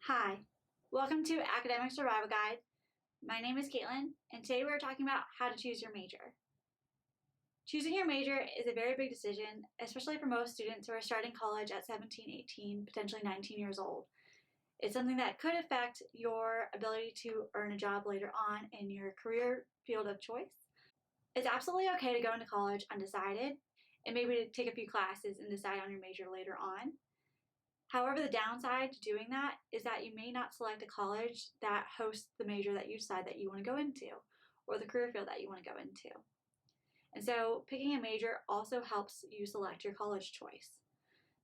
Hi, welcome to Academic Survival Guide. My name is Caitlin, and today we're talking about how to choose your major. Choosing your major is a very big decision, especially for most students who are starting college at 17, 18, potentially 19 years old. It's something that could affect your ability to earn a job later on in your career field of choice. It's absolutely okay to go into college undecided and maybe to take a few classes and decide on your major later on. However, the downside to doing that is that you may not select a college that hosts the major that you decide that you want to go into or the career field that you want to go into. And so picking a major also helps you select your college choice.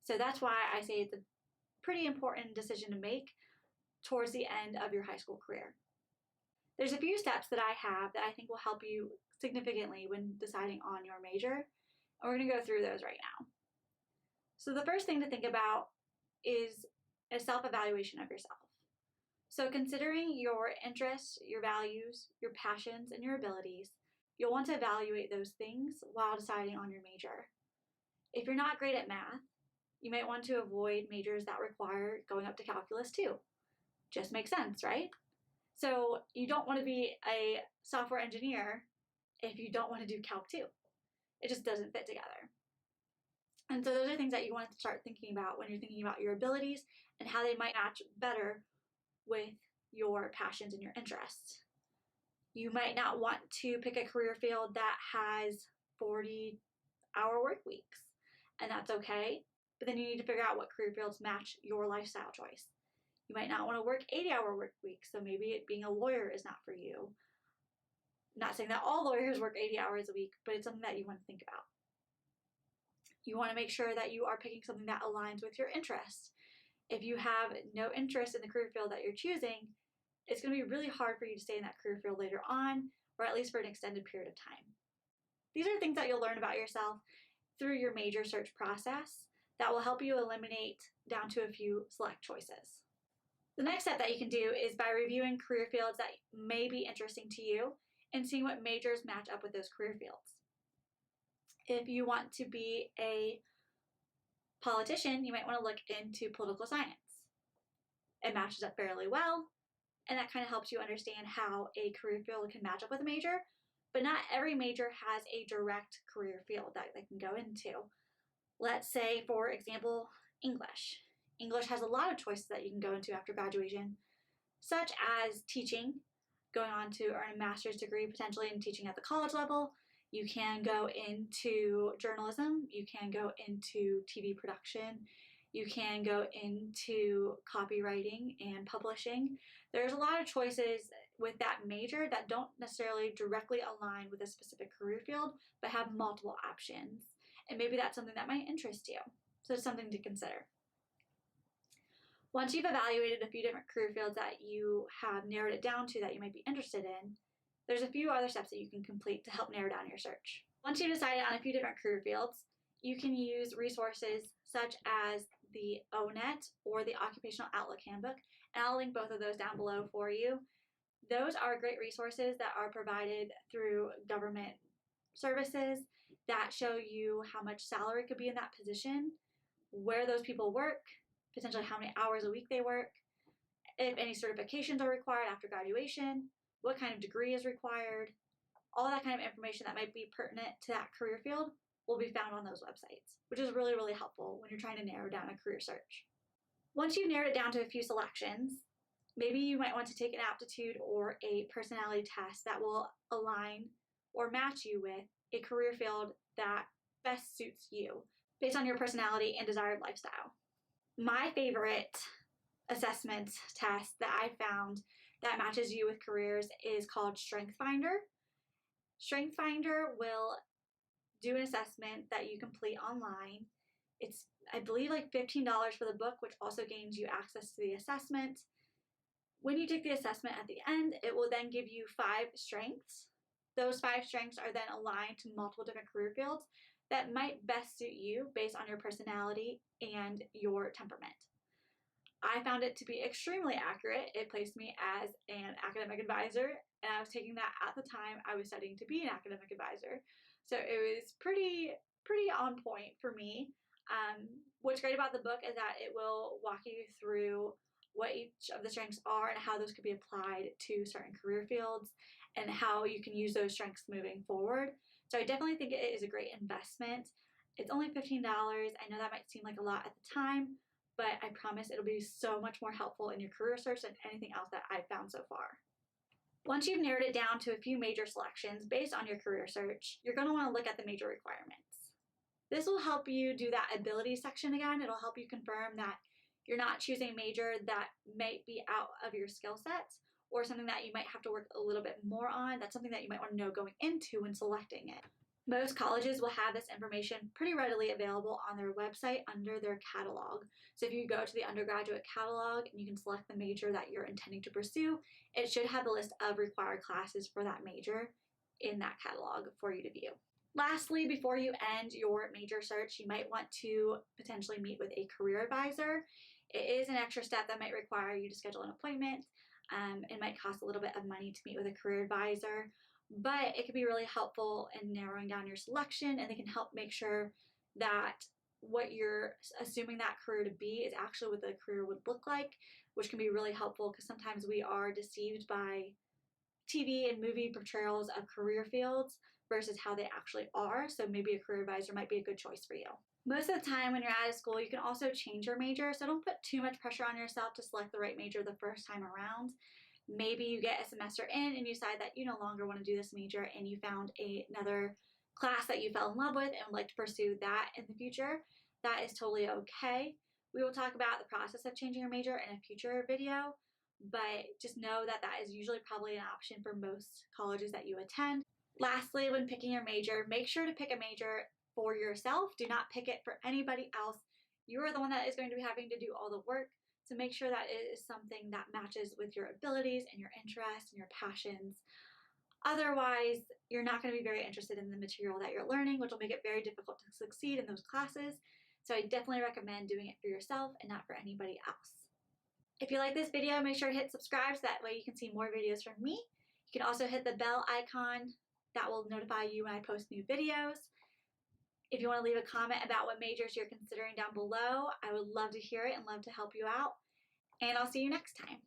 So that's why I say it's a pretty important decision to make towards the end of your high school career. There's a few steps that I have that I think will help you significantly when deciding on your major, and we're going to go through those right now. So the first thing to think about is a self-evaluation of yourself. So considering your interests, your values, your passions, and your abilities, you'll want to evaluate those things while deciding on your major. If you're not great at math, you might want to avoid majors that require going up to Calculus 2. Just makes sense, right? So you don't want to be a software engineer if you don't want to do Calc 2. It just doesn't fit together. And so those are things that you want to start thinking about when you're thinking about your abilities and how they might match better with your passions and your interests. You might not want to pick a career field that has 40-hour work weeks, and that's okay. But then you need to figure out what career fields match your lifestyle choice. You might not want to work 80-hour work weeks, so maybe being a lawyer is not for you. I'm not saying that all lawyers work 80 hours a week, but it's something that you want to think about. You want to make sure that you are picking something that aligns with your interests. If you have no interest in the career field that you're choosing, it's going to be really hard for you to stay in that career field later on, or at least for an extended period of time. These are things that you'll learn about yourself through your major search process that will help you eliminate down to a few select choices. The next step that you can do is by reviewing career fields that may be interesting to you and seeing what majors match up with those career fields. If you want to be a politician, you might want to look into political science. It matches up fairly well, and that kind of helps you understand how a career field can match up with a major, but not every major has a direct career field that they can go into. Let's say, for example, English. English has a lot of choices that you can go into after graduation, such as teaching, going on to earn a master's degree potentially in teaching at the college level. You can go into journalism, you can go into TV production, you can go into copywriting and publishing. There's a lot of choices with that major that don't necessarily directly align with a specific career field, but have multiple options. And maybe that's something that might interest you. So it's something to consider. Once you've evaluated a few different career fields that you have narrowed it down to that you might be interested in, there's a few other steps that you can complete to help narrow down your search. Once you've decided on a few different career fields, you can use resources such as the ONET or the Occupational Outlook Handbook, and I'll link both of those down below for you. Those are great resources that are provided through government services that show you how much salary could be in that position, where those people work, potentially how many hours a week they work, if any certifications are required after graduation, what kind of degree is required. All that kind of information that might be pertinent to that career field will be found on those websites, which is really, really helpful when you're trying to narrow down a career search. Once you've narrowed it down to a few selections, maybe you might want to take an aptitude or a personality test that will align or match you with a career field that best suits you based on your personality and desired lifestyle. My favorite assessment test that I found that matches you with careers is called StrengthsFinder. StrengthsFinder will do an assessment that you complete online. It's, I believe, like $15 for the book, which also gains you access to the assessment. When you take the assessment at the end, it will then give you 5 strengths. Those 5 strengths are then aligned to multiple different career fields that might best suit you based on your personality and your temperament. I found it to be extremely accurate. It placed me as an academic advisor, and I was taking that at the time I was studying to be an academic advisor. So it was pretty on point for me. What's great about the book is that it will walk you through what each of the strengths are and how those could be applied to certain career fields and how you can use those strengths moving forward. So I definitely think it is a great investment. It's only $15. I know that might seem like a lot at the time, but I promise it'll be so much more helpful in your career search than anything else that I've found so far. Once you've narrowed it down to a few major selections based on your career search, you're going to want to look at the major requirements. This will help you do that ability section again. It'll help you confirm that you're not choosing a major that might be out of your skill sets or something that you might have to work a little bit more on. That's something that you might want to know going into when selecting it. Most colleges will have this information pretty readily available on their website under their catalog. So if you go to the undergraduate catalog and you can select the major that you're intending to pursue, it should have the list of required classes for that major in that catalog for you to view. Lastly, before you end your major search, you might want to potentially meet with a career advisor. It is an extra step that might require you to schedule an appointment. It might cost a little bit of money to meet with a career advisor, but it can be really helpful in narrowing down your selection, and they can help make sure that what you're assuming that career to be is actually what the career would look like, which can be really helpful because sometimes we are deceived by TV and movie portrayals of career fields versus how they actually are. So maybe a career advisor might be a good choice for you. Most of the time when you're out of school, you can also change your major. So don't put too much pressure on yourself to select the right major the first time around. Maybe you get a semester in and you decide that you no longer want to do this major and you found another class that you fell in love with and would like to pursue that in the future. That is totally okay. We will talk about the process of changing your major in a future video, but just know that that is usually probably an option for most colleges that you attend. Lastly, when picking your major, make sure to pick a major for yourself. Do not pick it for anybody else. You are the one that is going to be having to do all the work. So make sure that it is something that matches with your abilities and your interests and your passions. Otherwise, you're not going to be very interested in the material that you're learning, which will make it very difficult to succeed in those classes. So I definitely recommend doing it for yourself and not for anybody else. If you like this video, make sure to hit subscribe so that way you can see more videos from me. You can also hit the bell icon. That will notify you when I post new videos. If you want to leave a comment about what majors you're considering down below, I would love to hear it and love to help you out. And I'll see you next time.